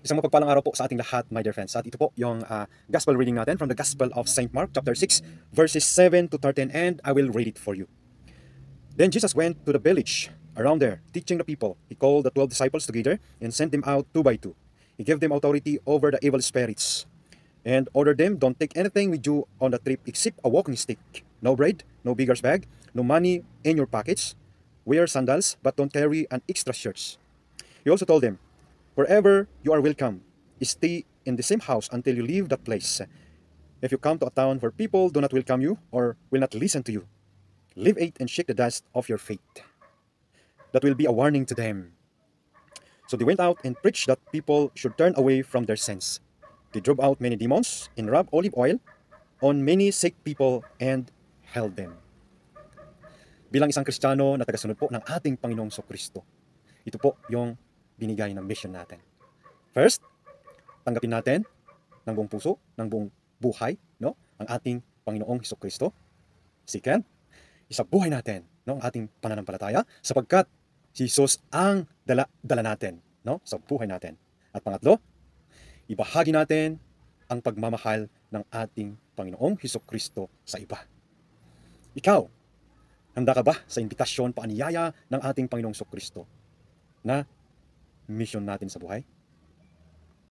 Isang mapagpalang araw po sa ating lahat, my dear friends. At ito po yung gospel reading natin from the Gospel of St. Mark, chapter 6, verses 7 to 13, and I will read it for you. Then Jesus went to the village around there, teaching the people. He called the 12 disciples together and sent them out two by two. He gave them authority over the evil spirits and ordered them, don't take anything with you on the trip except a walking stick. No bread, no beggar's bag, no money in your pockets. Wear sandals, but don't carry an extra shirt. He also told them, wherever you are welcome, stay in the same house until you leave that place. If you come to a town where people do not welcome you or will not listen to you, leave it and shake the dust off your feet. That will be a warning to them. So they went out and preached that people should turn away from their sins. They drove out many demons and rubbed olive oil on many sick people and healed them. Bilang isang Kristiyano na tagasunod po ng ating Panginoong Kristo, ito po yung binigay ng mission natin. First, tanggapin natin ng buong puso, ng buong buhay, no, ang ating Panginoong Kristo. Second, isabuhay natin, no, ang ating pananampalataya sapagkat si Jesus ang dala natin, no, sa buhay natin. At pangatlo, ibahagi natin ang pagmamahal ng ating Panginoong Kristo sa iba. Ikaw, handa ka ba sa imbitasyon, paanyaya ng ating Panginoong Kristo na mission natin sa buhay?